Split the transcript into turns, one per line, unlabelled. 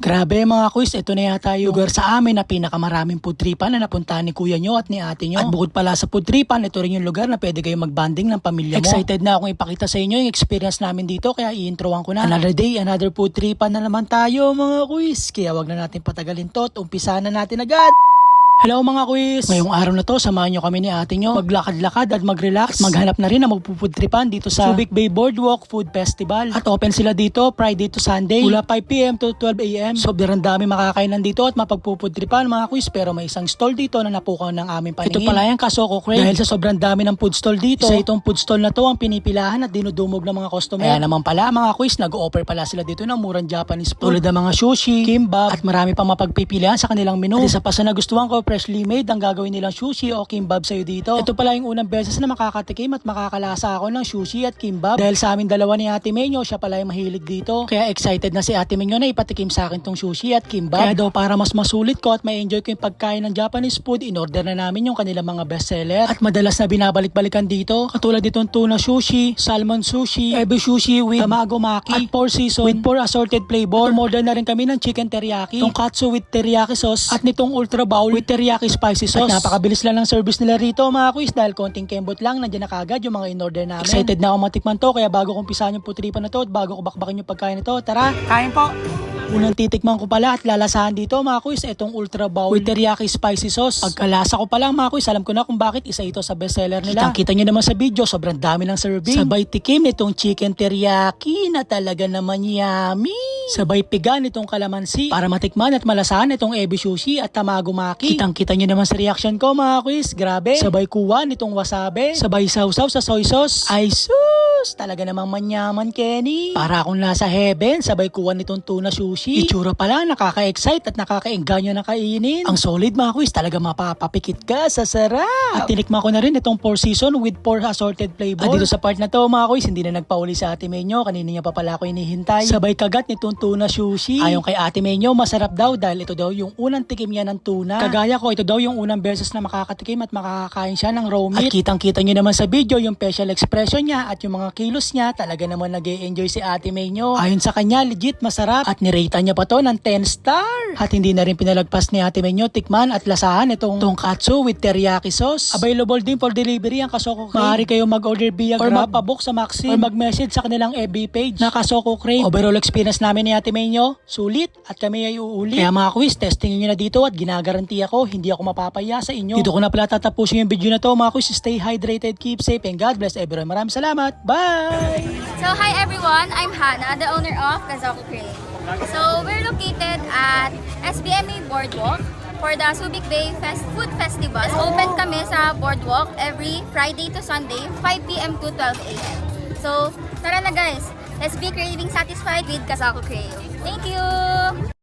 Grabe mga kuys, ito na yata yung lugar sa amin na pinakamaraming food tripan na napuntahan ni kuya nyo at ni ate nyo. At bukod pala sa food tripan, ito rin yung lugar na pwede kayo magbanding ng pamilya mo. Excited na akong ipakita sa inyo yung experience namin dito, kaya i-introan ko na. Another day, another food tripan na naman tayo mga kuys. Kaya wag na natin patagalin to at umpisa na natin agad. Hello mga kuys! Ngayong araw na to, samahan nyo kami ni ate nyo. Maglakad-lakad at mag-relax. Maghanap na rin na magpupudtripan dito sa Subic Bay Boardwalk Food Festival. At open sila dito Friday to Sunday. Mula 5 PM to 12 AM. Sobrang dami makakainan dito at mapagpupudtripan mga kuys. Pero may isang stall dito na napukaw ng aming paningin. Ito pala yung Kasoko Crave. Dahil sa sobrang dami ng food stall dito, isa itong food stall na to ang pinipilahan at dinudumog ng mga customer. Kaya naman pala mga kuys, nag-offer pala sila dito ng murang Japanese food. Tulad ng mga sushi, kimbap, at marami pang mapagpipilian sa kanilang menu. At isa pa sa nagustuhan ko, freshly made ang gagawin nilang sushi o kimbap sa'yo dito. Ito pala yung unang beses na makakatikim at makakalasa ako ng sushi at kimbap. Dahil sa amin dalawa ni Ate Menyo, siya pala yung mahilig dito. Kaya excited na si Ate Menyo na ipatikim sa akin tong sushi at kimbap. Kaya daw para mas masulit ko at ma-enjoy ko yung pagkain ng Japanese food, in-order na namin yung kanilang mga bestseller. At madalas na binabalik-balikan dito, katulad ditong tuna sushi, salmon sushi, ebi sushi with tamago maki, at 4 season with 4 assorted flavor. Umorder na rin kami ng chicken teriyaki, tonkatsu with teriyaki sauce, at nitong ultra bowl with teriyaki spicy sauce. At napakabilis lang ng service nila rito mga kuys dahil konting kembot lang, nandiyan na kagad yung mga in-order namin. Excited na ako matikman to, kaya bago ko umpisahan yung putripan na to at bago ko bakbakin yung pagkain na to, tara, kain po! Unang titikman ko pala at lalasahan dito mga kuys, itong ultra bowl with teriyaki spicy sauce. Pagkalasa ko pa lang mga kuys, alam ko na kung bakit isa ito sa bestseller nila. Kitang-kita nyo naman sa video, sobrang dami ng serving. Sabay tikim nitong chicken teriyaki na talaga naman yummy. Sabay pigan itong kalamansi para matikman at malasahan itong ebi sushi at tamago maki. Kitang-kita nyo naman sa reaction ko mga kuys, grabe. Sabay kuha nitong wasabi, sabay sausaw sa soy sauce. Ay sus, talaga namang manyaman Kenny. Para akong nasa heaven, sabay kuha nitong tuna sushi. Itsura pa lang, nakaka-excite at nakaka-engganyo na kainin. Ang solid mga kuys, talaga mapapapikit ka sa sarap. At tinikman ko na rin itong 4 season with 4 assorted flavor. At dito sa part na to mga kuys, hindi na nagpauli sa Ate Menyo, kanina niya pa pala ako inihintay. Sabay kagat nitong tuna sushi. Ayon kay Ate Menyo, masarap daw dahil ito daw yung unang tikim niya ng tuna. Kagaya ko, ito daw yung unang beses na makakatikim at makakakain siya ng raw meat. At kitang-kita nyo naman sa video yung facial expression niya at yung mga kilos niya, talaga naman nag-e-enjoy si Ate Menyo. Ayon sa kanya, legit masarap at nirate niya pa to ng 10 star. At hindi na rin pinalagpas ni Ate Menyo tikman at lasahan itong tonkatsu with teriyaki sauce. Available din for delivery ang Kasoko Crave. Maaari kayo mag-order via Grab or magpabook sa Maxim or mag-message sa kanilang FB page na Kasoko Crave. Overall experience namin ni Ate Menyo, sulit at kami ay uulit. Kaya mga quiz, testing nyo na dito at ginagaranti ako, hindi ako mapapaya sa inyo. Dito ko na pala tatapusin yung video na to mga quiz. Stay hydrated, keep safe, and God bless everyone. Maraming salamat. Bye!
So hi everyone, I'm Hannah, the owner of Kasoko Crave. So we're located at SBMA Boardwalk for the Subic Bay Food Festival. Open kami sa Boardwalk every Friday to Sunday, 5 PM to 12 AM. So tara na guys, let's be craving satisfied with Kasoko Crave. Thank you!